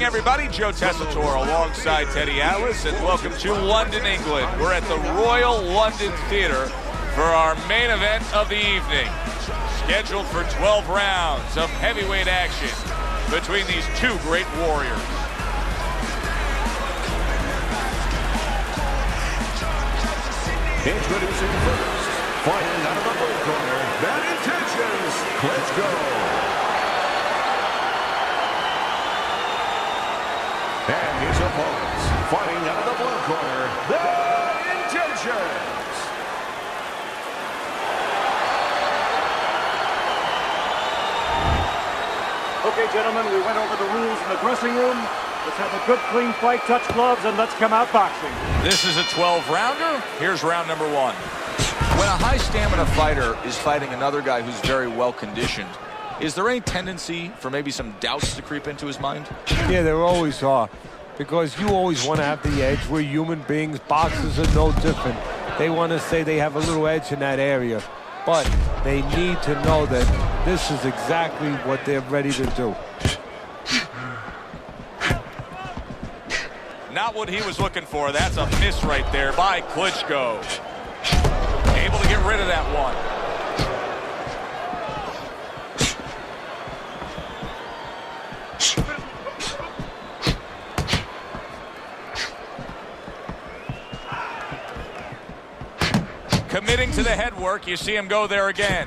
morning, everybody. Joe Tessitore alongside Teddy Atlas, and welcome to London, England. We're at the Royal London Theatre for our main event of the evening. Scheduled for 12 rounds of heavyweight action between these two great warriors. Introducing first, fighting out of the blue corner, Bad Intentions, Klitschko. And his opponents, fighting out of the blue corner, Bad Intentions. Okay, gentlemen, we went over the rules in the dressing room. Let's have a good, clean fight, touch gloves, and let's come out boxing. This is a 12-rounder. Here's round number one. When a high-stamina fighter is fighting another guy who's very well-conditioned, is there any tendency for maybe some doubts to creep into his mind? Yeah, there always are, because you always want to have the edge. We're human beings. Boxers are no different. They want to say they have a little edge in that area, but they need to know that this is exactly what they're ready to do. Not what he was looking for. That's a miss right there by Klitschko. Able to get rid of that one. Committing to the head work. You see him go there again.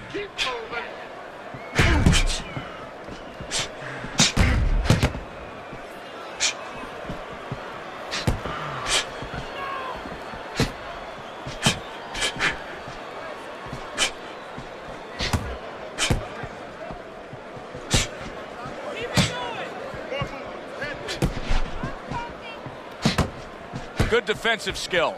Good defensive skill.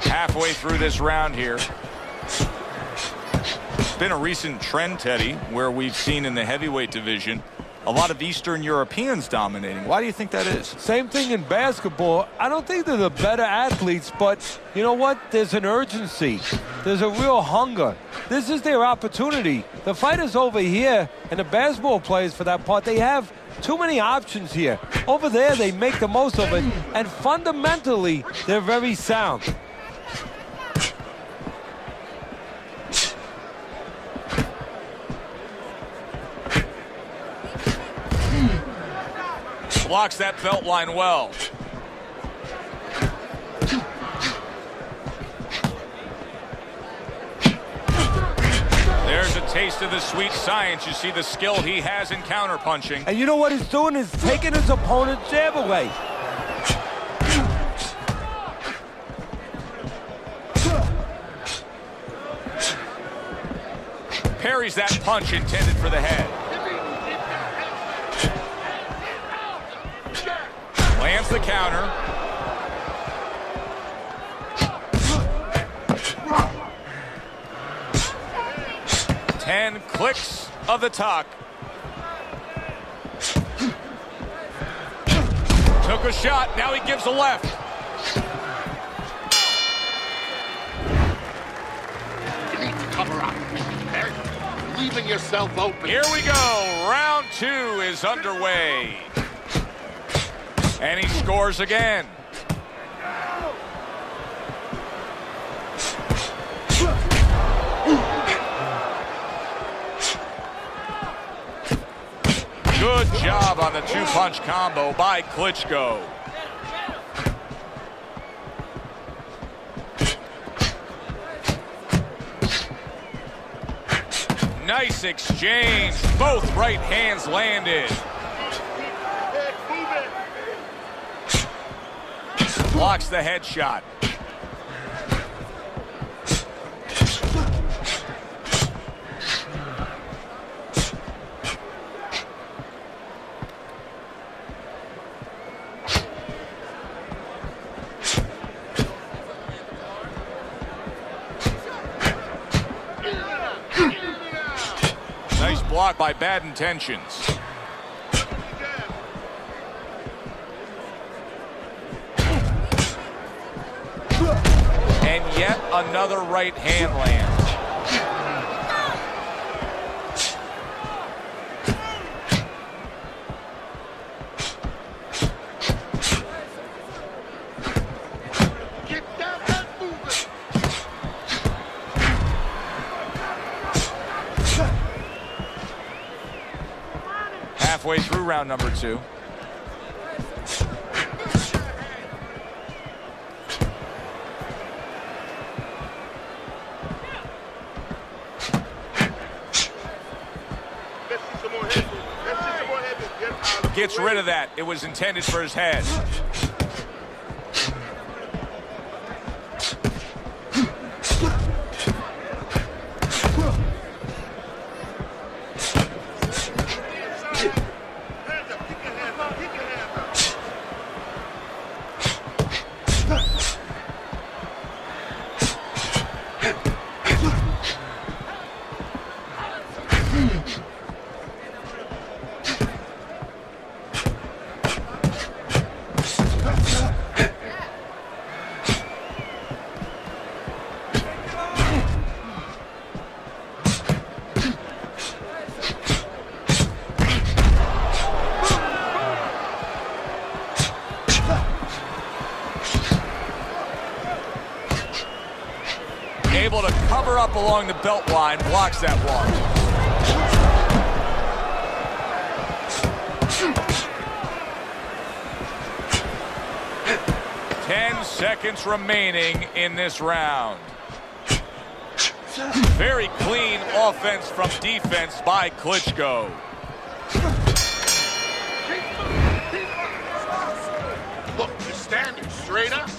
Halfway through this round here. It's been a recent trend, Teddy, where we've seen in the heavyweight division a lot of Eastern Europeans dominating. Why do you think that is? Same thing in basketball. I don't think they're the better athletes, but you know what? There's an urgency. There's a real hunger. This is their opportunity. The fighters over here, and the basketball players for that part, they have too many options here. Over there, they make the most of it, and fundamentally, they're very sound. Blocks that belt line well. There's a taste of the sweet science. You see the skill he has in counterpunching. And you know what he's doing is taking his opponent's jab away. Parries that punch intended for the head. Lands the counter. Ten clicks of the tuck. Took a shot. Now he gives a left. You need to cover up. You're leaving yourself open. Here we go. Round two is underway. And he scores again. Good job on the two-punch combo by Klitschko. Nice exchange. Both right hands landed. Blocks the headshot. Nice block by Bad Intentions. another right hand lands. Get down and move it. Halfway through round number 2. Let's see some more head movement. Let's see some more head movement. Get out of the Gets way. rid of that. It was intended for his head. Hands up. Keep your hands up. Keep your hands up. Able to cover up along the belt line, blocks that one. Ten seconds remaining in this round. Very clean offense from defense by Klitschko. Look, you're standing straight up.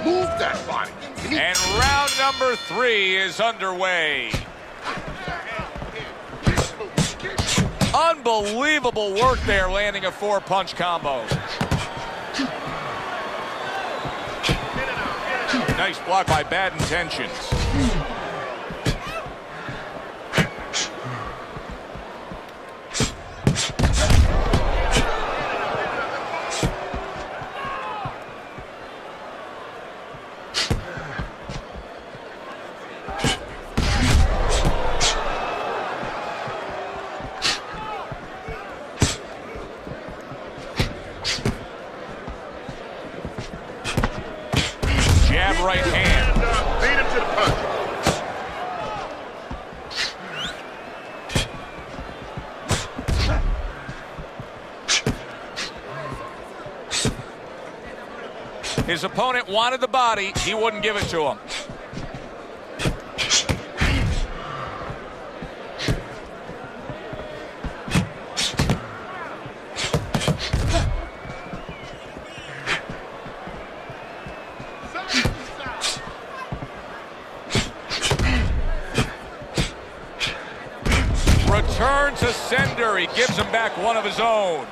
Move that body. You need And round number 3 is underway. Unbelievable work there, landing a 4-punch combo. Nice block by Bad Intentions. Jab right hand. beat him to the punch. His opponent wanted the body. He wouldn't give it to him. Return to sender. He gives him back one of his own.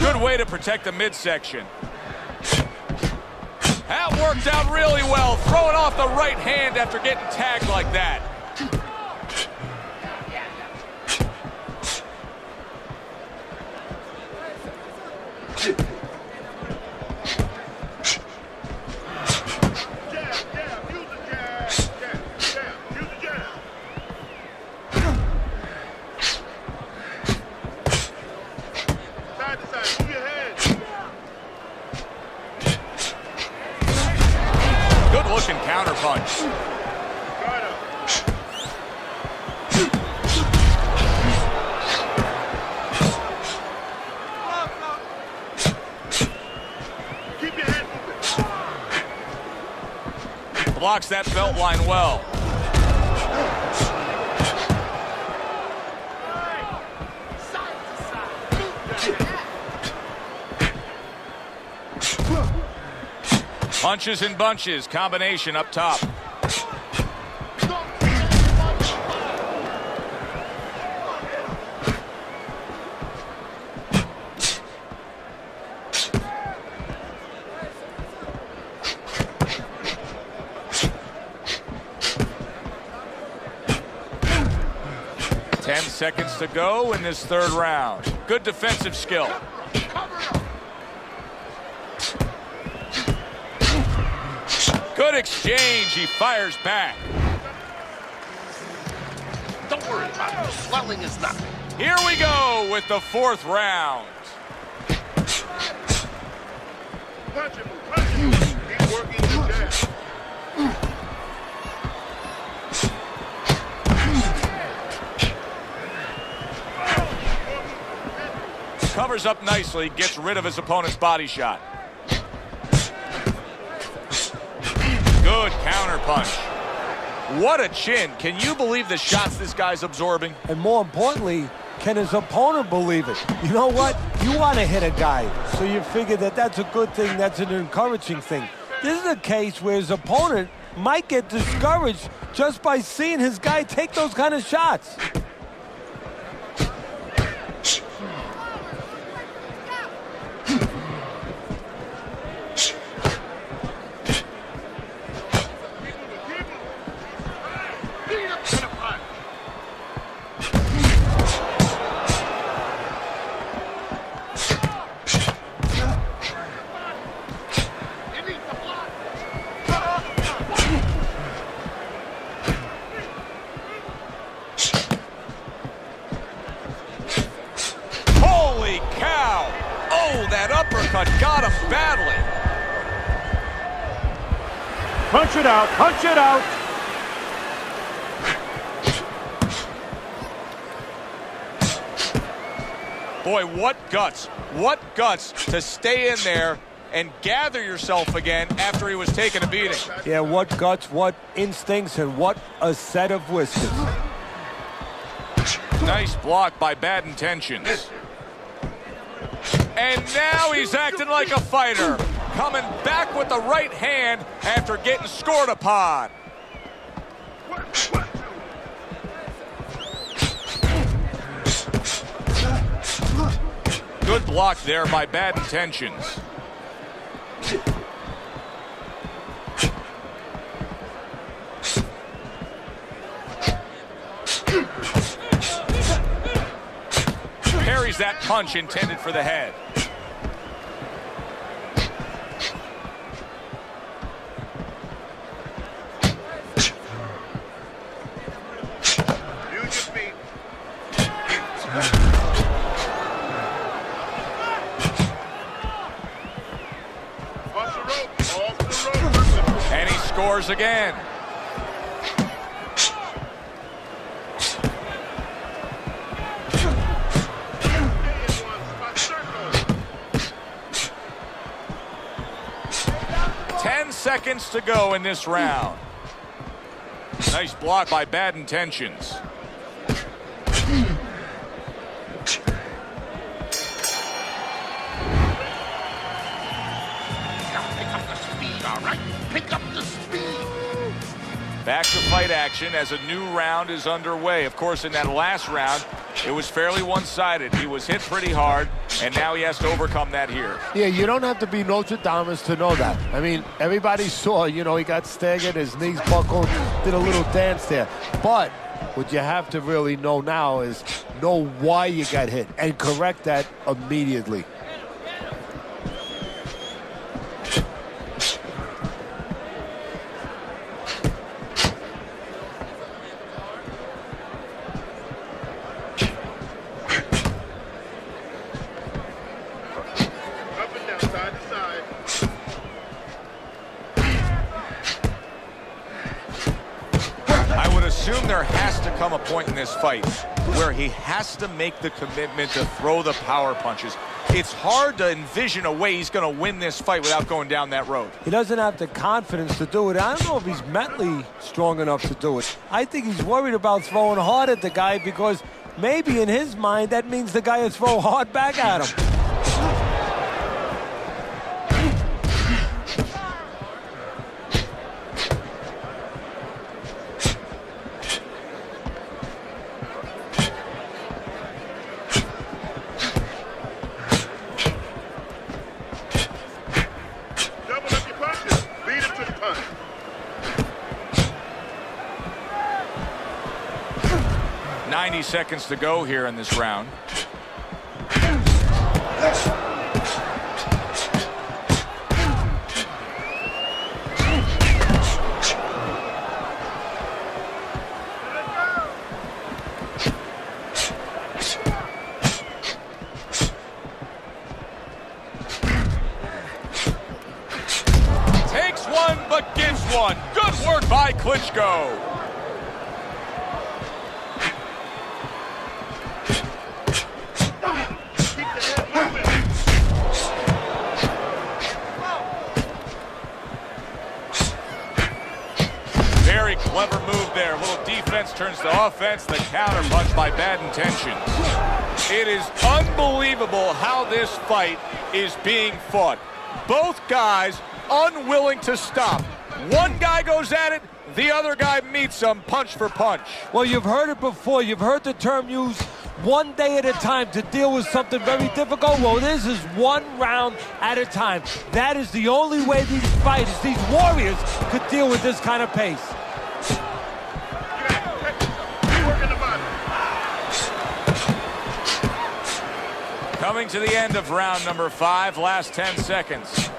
Good way to protect the midsection. That worked out really well. Throwing off the right hand after getting tagged like that. Good looking counter punch. Keep your head moving. Blocks that belt line well. Punches and bunches, combination up top. Ten seconds to go in this third round. Good defensive skill. Good exchange. He fires back. Don't worry about it. Swelling is nothing. Here we go with the 4th round. Punch him. Keep working the jab. Covers up nicely, gets rid of his opponent's body shot. Good counter punch. What a chin. Can you believe the shots this guy's absorbing? And more importantly, can his opponent believe it? You know what? You want to hit a guy, so you figure that that's a good thing, that's an encouraging thing. This is a case where his opponent might get discouraged just by seeing his guy take those kind of shots. That uppercut got him badly. Punch it out, punch it out. Boy, what guts. What guts to stay in there and gather yourself again after he was taking a beating. Yeah, what guts, what instincts, and what a set of whiskers. Nice block by Bad Intentions. And now he's acting like a fighter. Coming back with the right hand after getting scored upon. Good block there by Bad Intentions. Parries that punch intended for the head. And he scores again. Seconds to go in this round. Nice block by Bad Intentions. Pick up the speed, all right? Pick up the speed. Back to fight action as a new round is underway. Of course, in that last round, it was fairly one-sided. He was hit pretty hard, and now he has to overcome that here. Yeah, you don't have to be Nostradamus to know that. I mean, everybody saw, he got staggered, his knees buckled, did a little dance there. But what you have to really know now is know why you got hit and correct that immediately. Assume there has to come a point in this fight where he has to make the commitment to throw the power punches. It's hard to envision a way he's going to win this fight without going down that road. He doesn't have the confidence to do it. I don't know if he's mentally strong enough to do it. I think he's worried about throwing hard at the guy because maybe in his mind that means the guy will throw hard back at him. Double up your punches. Beat him to the punch. .90 seconds to go here in this round. one. Good work by Klitschko. Very clever move there. A little defense turns to offense. The counter punch by Bad Intentions. It is unbelievable how this fight is being fought. Both guys unwilling to stop. One guy goes at it, the other guy meets him punch for punch. Well, you've heard it before. You've heard the term used, one day at a time to deal with something very difficult. Well, this is one round at a time. That is the only way these fighters, these warriors, could deal with this kind of pace. Coming to the end of round number 5, last 10 seconds.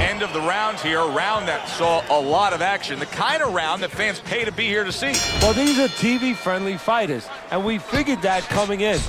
End of the round here, a round that saw a lot of action, the kind of round that fans pay to be here to see. Well, these are TV-friendly fighters, and we figured that coming in.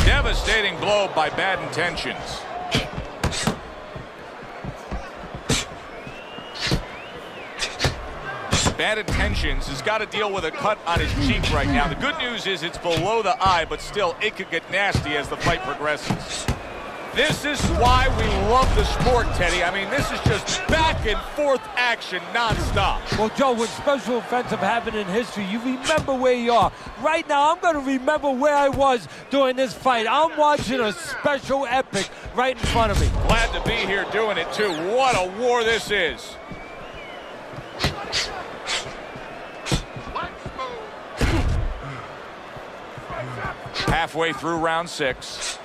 Devastating blow by Bad Intentions. Bad Intentions has got to deal with a cut on his cheek right now. The good news is it's below the eye, but still it could get nasty as the fight progresses. This is why we love the sport, Teddy. I mean, this is just back and forth action nonstop. Well, Joe, when special events have happened in history, you remember where you are. Right now, I'm going to remember where I was during this fight. I'm watching a special epic right in front of me. Glad to be here doing it, too. What a war this is. Halfway through round 6.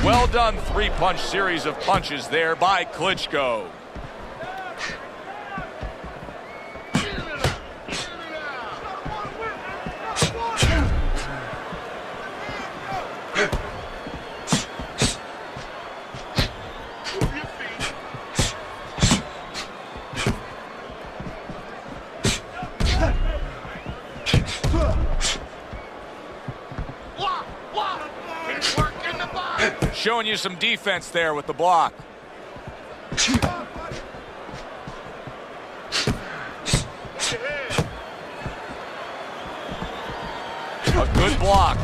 Well done, 3-punch series of punches there by Klitschko. Showing you some defense there with the block. A good block.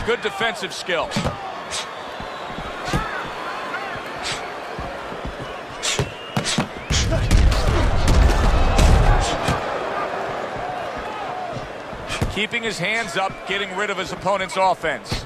Good defensive skill. Keeping his hands up, getting rid of his opponent's offense.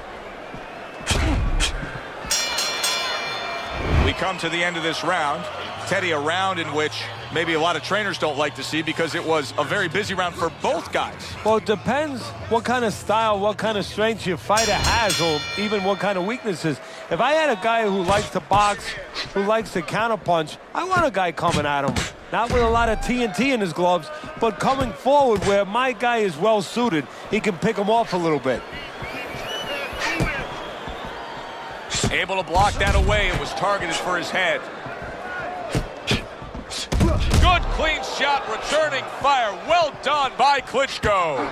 We come to the end of this round. Teddy, a round in which maybe a lot of trainers don't like to see because it was a very busy round for both guys. Well, it depends what kind of style, what kind of strength your fighter has, or even what kind of weaknesses. If I had a guy who likes to box, who likes to counterpunch, I want a guy coming at him. Not with a lot of TNT in his gloves, but coming forward where my guy is well suited. He can pick him off a little bit. Able to block that away. It was targeted for his head. Good clean shot, returning fire. Well done by Klitschko.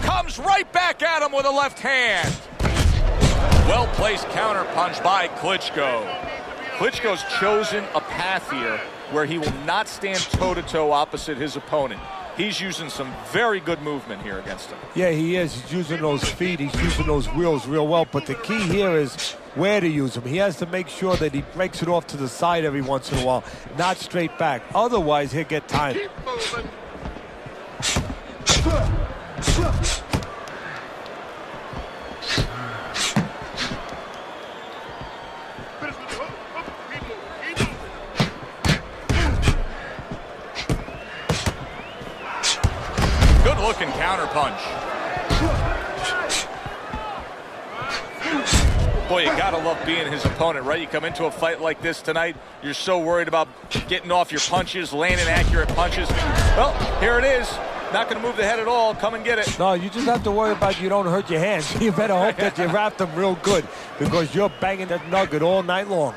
Comes right back at him with a left hand. Well-placed counter punch by Klitschko. Klitschko's chosen a path here where he will not stand toe-to-toe opposite his opponent. He's using some very good movement here against him. Yeah, he is. He's using those feet. He's using those wheels real well. But the key here is where to use them. He has to make sure that he breaks it off to the side every once in a while, not straight back. Otherwise, he'll get tired. Keep moving. Good looking counter punch. Boy, you gotta love being his opponent, right? You come into a fight like this tonight, you're so worried about getting off your punches, landing accurate punches. Well, here it is. Not gonna move the head at all. Come and get it. No, you just have to worry about you don't hurt your hands. You better hope that you wrap them real good because you're banging that nugget all night long.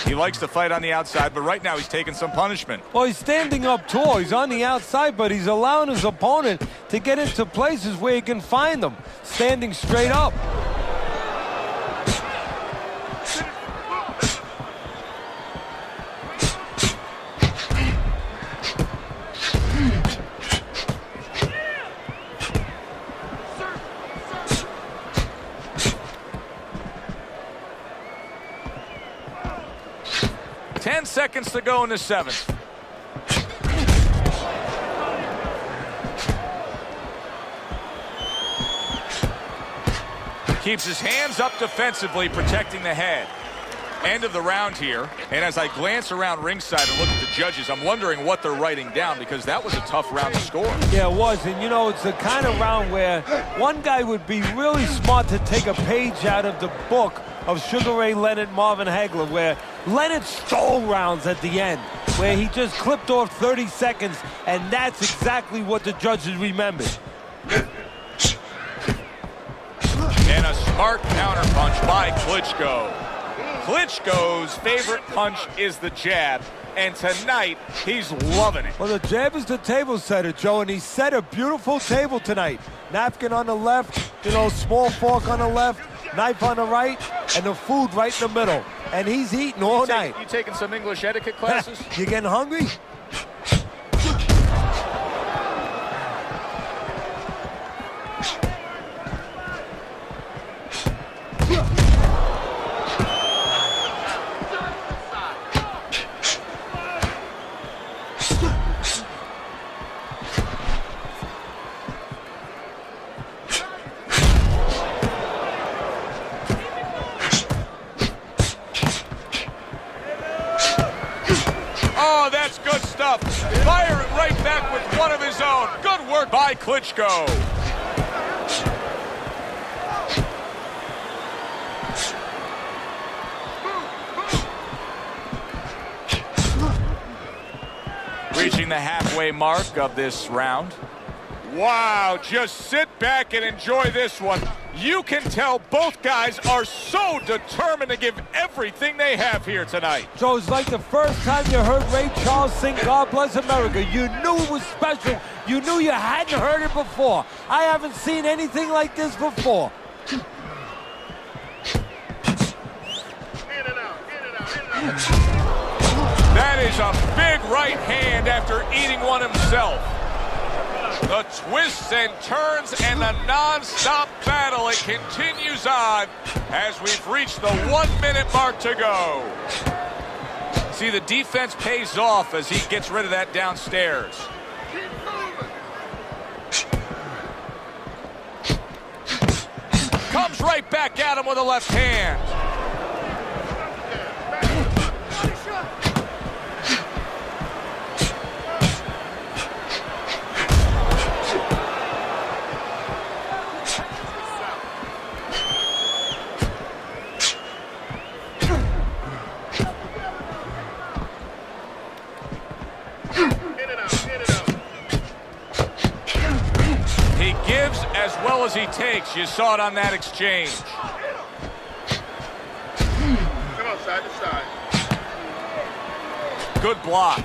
He likes to fight on the outside, but right now he's taking some punishment. Well, he's standing up tall. He's on the outside, but he's allowing his opponent to get into places where he can find them, standing straight up. Seconds to go in the seventh. Keeps his hands up defensively, protecting the head. End of the round here. And as I glance around ringside and look at the judges, I'm wondering what they're writing down because that was a tough round to score. Yeah, it was. And, you know, it's the kind of round where one guy would be really smart to take a page out of the book of Sugar Ray Leonard, Marvin Hagler, where Leonard stole rounds at the end, where he just clipped off 30 seconds, and that's exactly what the judges remembered. And a smart counterpunch by Klitschko. Klitschko's favorite punch is the jab, and tonight he's loving it. Well, the jab is the table setter, Joe, and he set a beautiful table tonight. Napkin on the left, you know, small fork on the left, knife on the right, and the food right in the middle. And he's eating all night. You taking some English etiquette classes? You getting hungry? Oh, that's good stuff. Fire it right back with one of his own. Good work by Klitschko. Reaching the halfway mark of this round. Wow, just sit back and enjoy this one. You can tell both guys are so determined to give everything they have here tonight. So it's like the first time you heard Ray Charles sing God Bless America. You knew it was special. You knew you hadn't heard it before. I haven't seen anything like this before. That is a big right hand after eating one himself. The twists and turns and the non-stop battle, it continues on as we've reached the 1 minute mark to go. See, the defense pays off as he gets rid of that downstairs. Comes right back at him with a left hand. as well as he takes. You saw it on that exchange. Come on, side to side. Good block.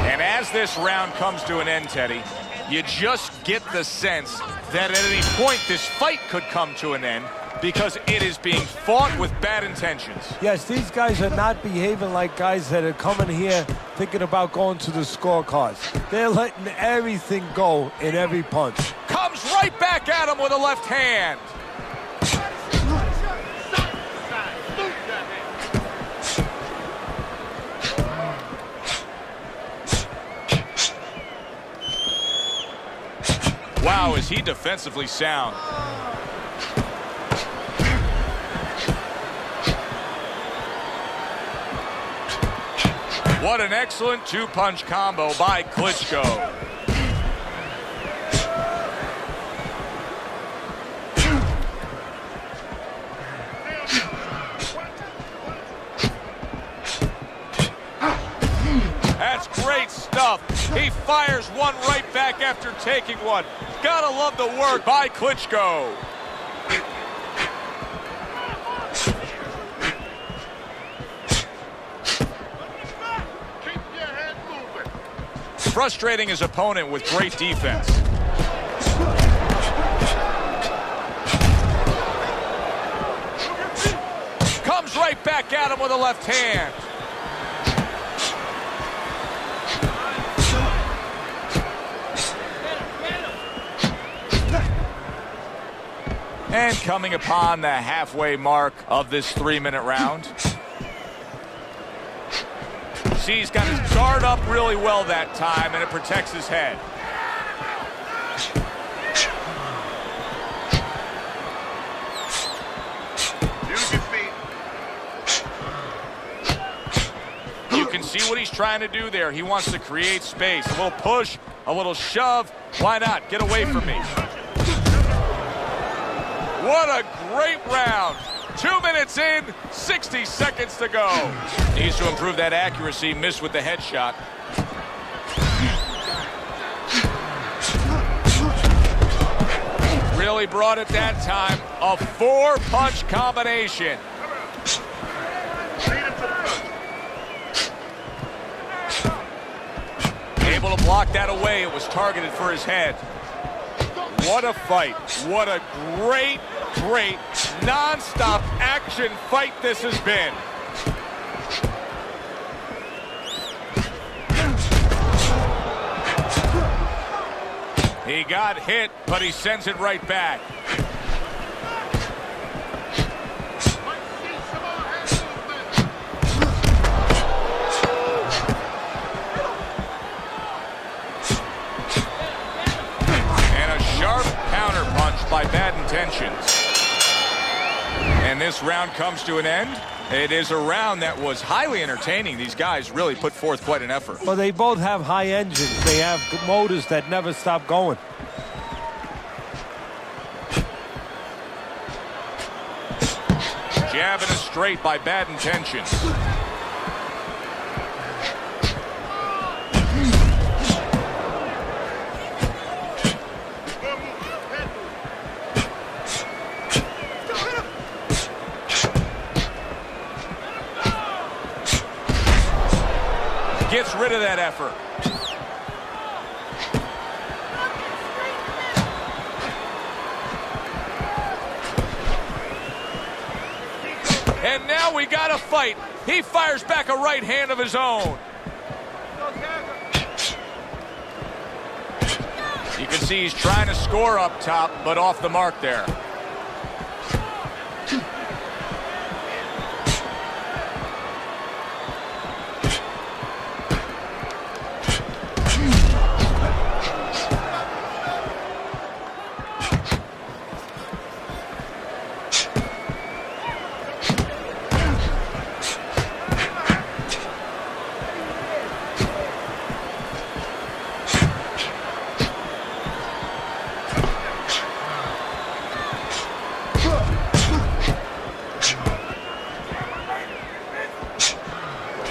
And as this round comes to an end, Teddy, you just get the sense that at any point this fight could come to an end because it is being fought with bad intentions. Yes, these guys are not behaving like guys that are coming here thinking about going to the scorecards. They're letting everything go in every punch. Comes right back at him with a left hand. Wow, is he defensively sound. What an excellent two-punch combo by Klitschko. That's great stuff. He fires one right back after taking one. Gotta love the work by Klitschko. Keep your head moving. Frustrating his opponent with great defense. Comes right back at him with a left hand. And coming upon the halfway mark of this 3-minute round. See, he's got his guard up really well that time, and it protects his head. Use your feet. You can see what he's trying to do there. He wants to create space. A little push, a little shove. Why not? Get away from me. What a great round. 2 minutes in, 60 seconds to go. Needs to improve that accuracy. Missed with the headshot. Really brought it that time. A 4-punch combination. Lead him to the punch. Able to block that away. It was targeted for his head. What a fight. What a great, great, non-stop action fight this has been. He got hit, but he sends it right back. Let's see some more head movement. And a sharp counter punch by Bad Intentions. And this round comes to an end. It is a round that was highly entertaining. These guys really put forth quite an effort. Well, they both have high engines. They have motors that never stop going. Jab and a straight by Bad Intentions. Gets rid of that effort. And now we got a fight. He fires back a right hand of his own. You can see he's trying to score up top, but off the mark there.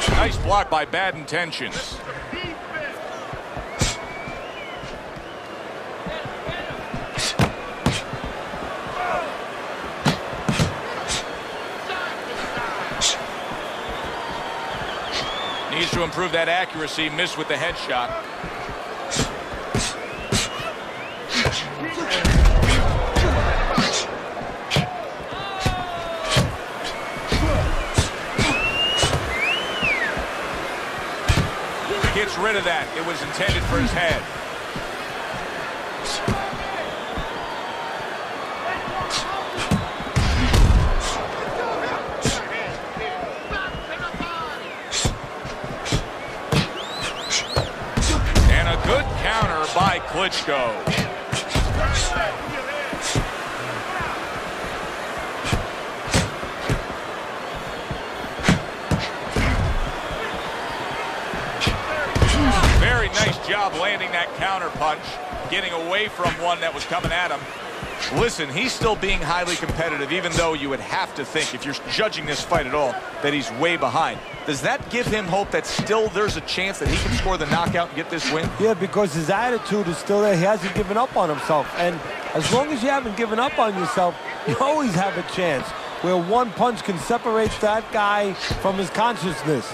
Nice block by Bad Intentions. improve that accuracy. Missed with the headshot. Gets rid of that. It was intended for his head. And a good counter by Klitschko. Very nice job landing that counter punch, getting away from one that was coming at him. Listen, he's still being highly competitive, even though you would have to think, if you're judging this fight at all, that he's way behind. Does that give him hope that still there's a chance that he can score the knockout and get this win? Yeah, because his attitude is still there. He hasn't given up on himself. And as long as you haven't given up on yourself, you always have a chance where one punch can separate that guy from his consciousness.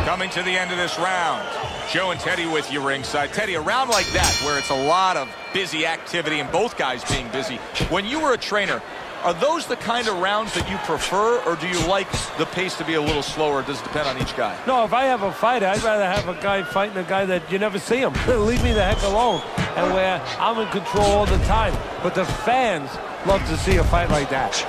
Coming to the end of this round. Joe and Teddy with you ringside. Teddy, a round like that where it's a lot of busy activity and both guys being busy. When you were a trainer, are those the kind of rounds that you prefer, or do you like the pace to be a little slower? Does it depend on each guy? No, if I have a fighter, I'd rather have a guy fighting a guy that you never see him. Leave me the heck alone. And where I'm in control all the time. But the fans love to see a fight like that.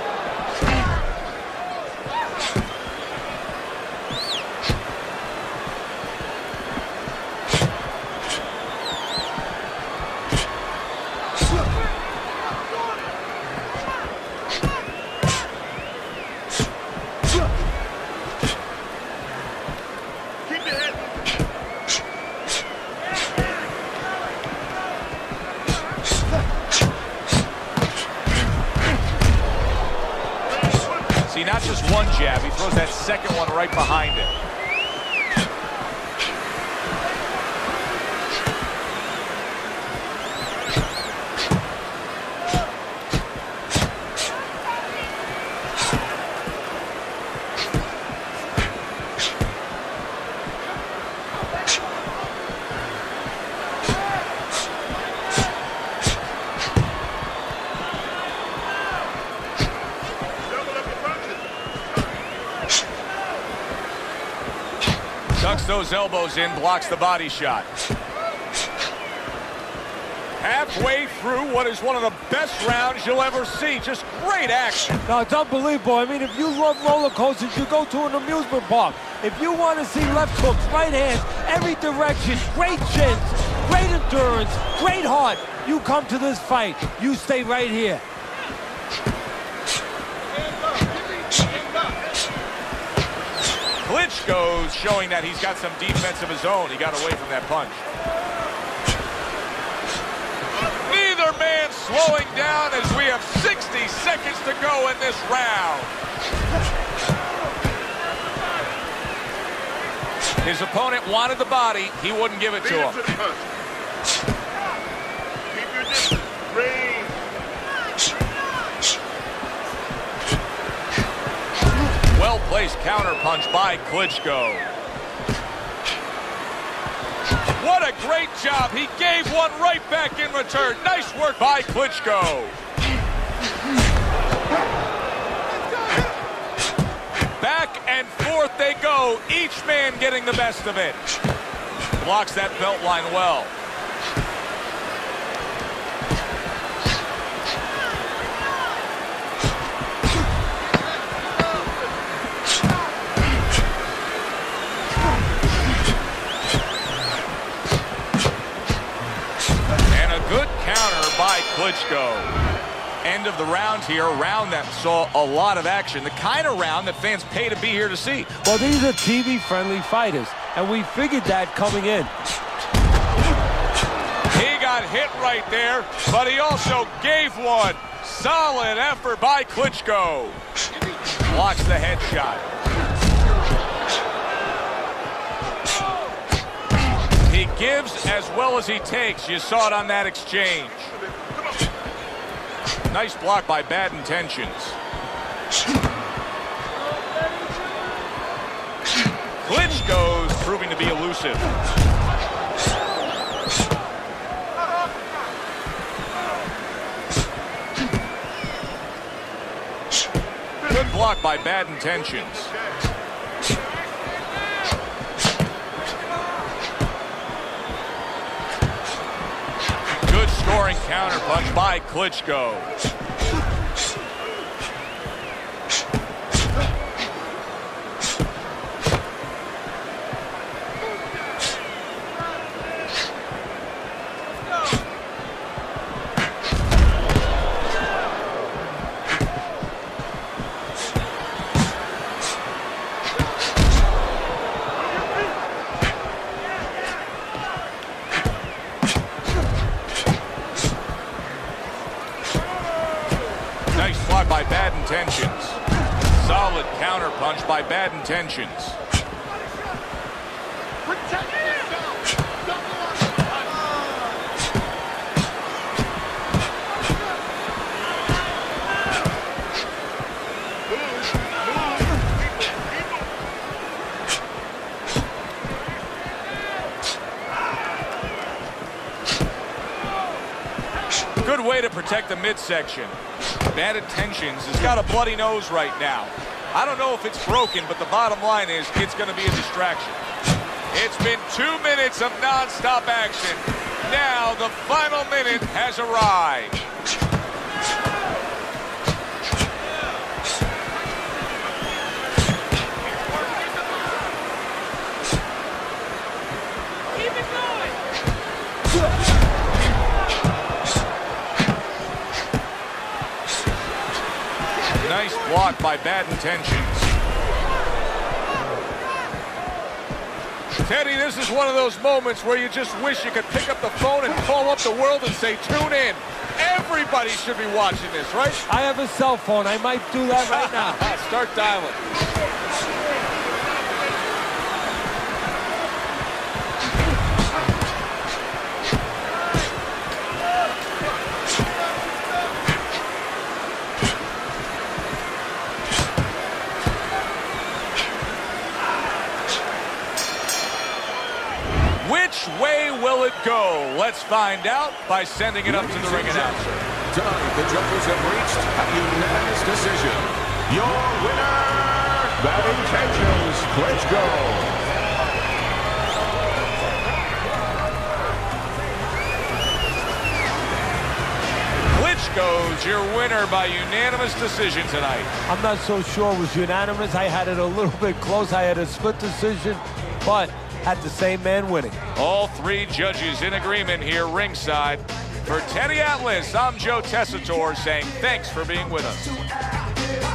See, not just one jab, he throws that second one right behind it. Tucks those elbows in, blocks the body shot. Halfway through what is one of the best rounds you'll ever see. Just great action. No, it's unbelievable. I mean, if you love roller coasters, you go to an amusement park. If you want to see left hooks, right hands, every direction, great chins, great endurance, great heart, you come to this fight. You stay right here. Klitschko's showing that he's got some defense of his own. He got away from that punch. Neither man slowing down as we have 60 seconds to go in this round. His opponent wanted the body. He wouldn't give it to him. Keep your distance. Range. Well-placed counter punch by Klitschko. What a great job. He gave one right back in return. Nice work by Klitschko. Back and forth they go, each man getting the best of it. Blocks that belt line well. By Klitschko. End of the round here, a round that saw a lot of action, the kind of round that fans pay to be here to see. Well, these are TV-friendly fighters, and we figured that coming in. He got hit right there, but he also gave one. Solid effort by Klitschko. Blocks the headshot. He gives as well as he takes. You saw it on that exchange. Nice block by Bad Intentions. Klitschko's proving to be elusive. Good block by Bad Intentions. Good scoring counterpunch by Klitschko. Nice block by Bad Intentions. Solid counterpunch by Bad Intentions. Protect yourself! Double on Good way to protect the midsection. Bad Intentions has got a bloody nose right now. I don't know if it's broken, but the bottom line is it's going to be a distraction. It's been 2 minutes of non-stop action. Now the final minute has arrived. Nice block by Bad Intentions. Teddy, this is one of those moments where you just wish you could pick up the phone and call up the world and say, tune in. Everybody should be watching this, right? I have a cell phone. I might do that right now. Start dialing. Which way will it go? Let's find out by sending it up to the ring announcer. Tonight, the judges have reached a unanimous decision. Your winner, Bad Intentions, Klitschko. Klitschko's your winner by unanimous decision tonight. I'm not so sure it was unanimous. I had it a little bit close. I had a split decision, but had the same man winning. All three judges in agreement here ringside. For Teddy Atlas, I'm Joe Tessitore saying thanks for being with us.